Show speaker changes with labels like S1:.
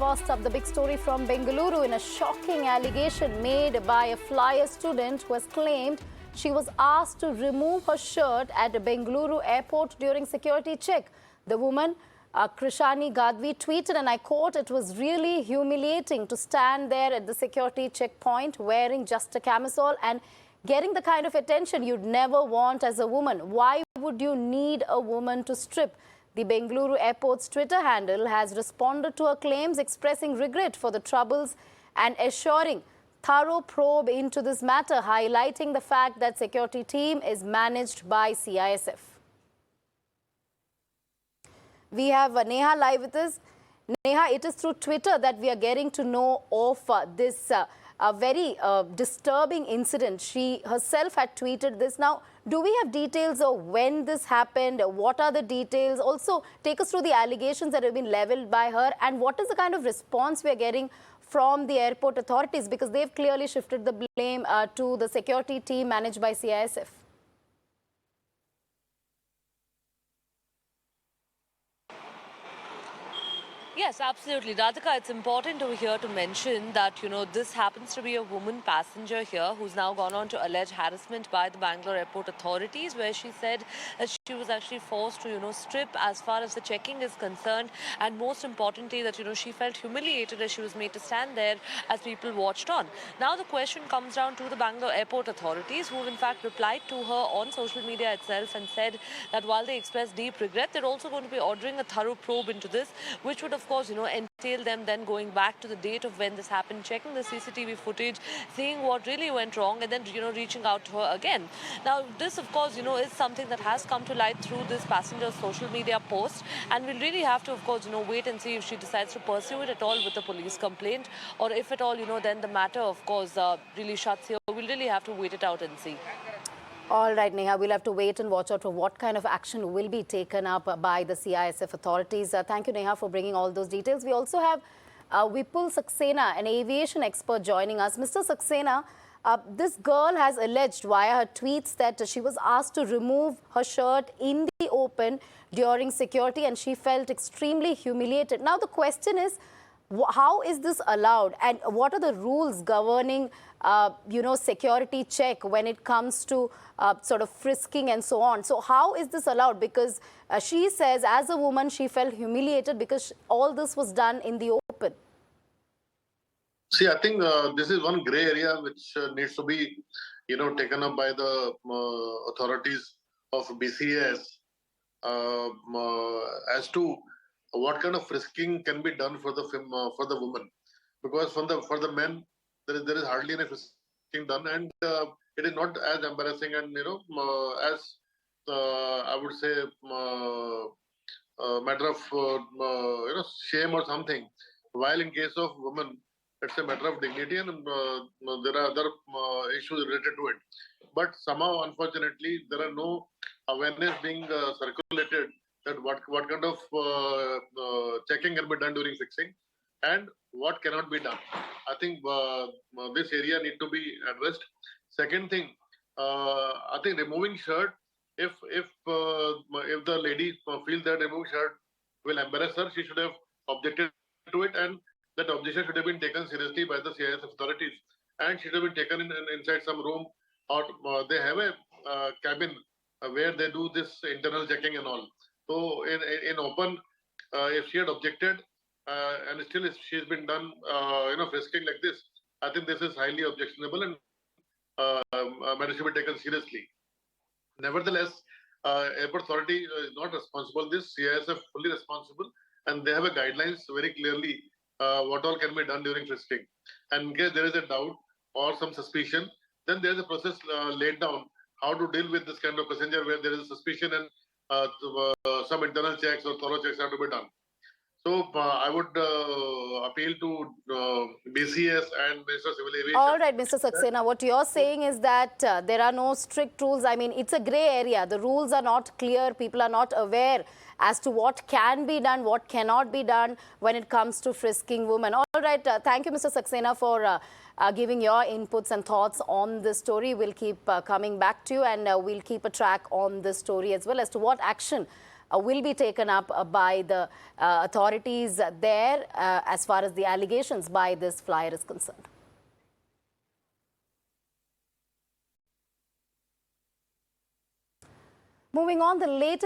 S1: First up, the big story from Bengaluru in a shocking allegation made by a flyer student who has claimed she was asked to remove her shirt at Bengaluru Airport during security check. The woman, Krishani Gadvi, tweeted, and I quote, "It was really humiliating to stand there at the security checkpoint wearing just a camisole and getting the kind of attention you'd never want as a woman. Why would you need a woman to strip?" The Bengaluru Airport's Twitter handle has responded to her claims, expressing regret for the troubles and assuring thorough probe into this matter, highlighting the fact that security team is managed by CISF. We have Neha live with us. Neha, it is through Twitter that we are getting to know of this very disturbing incident. She herself had tweeted this. Now, do we have details of when this happened? What are the details? Also, take us through the allegations that have been leveled by her, and what is the kind of response we are getting from the airport authorities, because they've clearly shifted the blame to the security team managed by CISF.
S2: Yes, absolutely. Radhika, it's important over here to mention that, this happens to be a woman passenger here who's now gone on to allege harassment by the Bengaluru Airport authorities, where she said that she was actually forced to, strip as far as the checking is concerned. And most importantly, that, she felt humiliated as she was made to stand there as people watched on. Now, the question comes down to the Bengaluru Airport authorities, who have in fact replied to her on social media itself and said that while they expressed deep regret, they're also going to be ordering a thorough probe into this, which would, of course, entail them then going back to the date of when this happened, checking the CCTV footage, seeing what really went wrong, and then, reaching out to her again. Now, this, of course, is something that has come to light through this passenger's social media post, and we'll really have to, of course, wait and see if she decides to pursue it at all with a police complaint, or if at all, then the matter, of course, really shuts here. We'll really have to wait it out and see.
S1: All right, Neha, we'll have to wait and watch out for what kind of action will be taken up by the CISF authorities. Thank you, Neha, for bringing all those details. We also have Vipul Saxena, an aviation expert, joining us. Mr. Saxena, this girl has alleged via her tweets that she was asked to remove her shirt in the open during security, and she felt extremely humiliated. Now, the question is, how is this allowed, and what are the rules governing, security check when it comes to sort of frisking and so on? So how is this allowed? Because she says, as a woman, she felt humiliated because all this was done in the open.
S3: See, I think this is one grey area which needs to be, taken up by the authorities of BCAS as to what kind of frisking can be done for the woman, because for the men there is hardly any frisking done, and it is not as embarrassing and as I would say matter of shame or something. While in case of women, it's a matter of dignity, and there are other issues related to it. But somehow, unfortunately, there are no awareness being circulated that what kind of checking can be done during fixing and what cannot be done. I think this area need to be addressed. Second thing, I think removing shirt, if the lady feels that removing shirt will embarrass her, she should have objected to it, and that objection should have been taken seriously by the CISF authorities, and should have been taken inside some room, or they have a cabin where they do this internal checking and all. So in open, if she had objected and still she's been done, frisking like this, I think this is highly objectionable, and matter should be taken seriously. Nevertheless, airport authority is not responsible. This CISF fully responsible, and they have a guidelines very clearly what all can be done during frisking. And in case there is a doubt or some suspicion, then there is a process laid down how to deal with this kind of passenger where there is a suspicion, and some internal checks or thorough checks have to be done. So I would appeal to BCS and Minister of Civil Aviation.
S1: All right, Mr. Saxena, what you're saying is that there are no strict rules. I mean, it's a grey area. The rules are not clear. People are not aware as to what can be done, what cannot be done when it comes to frisking women. All right, thank you, Mr. Saxena, for giving your inputs and thoughts on this story. We'll keep coming back to you, and we'll keep a track on this story as well as to what action will be taken up by the authorities there as far as the allegations by this flyer is concerned. Moving on, the latest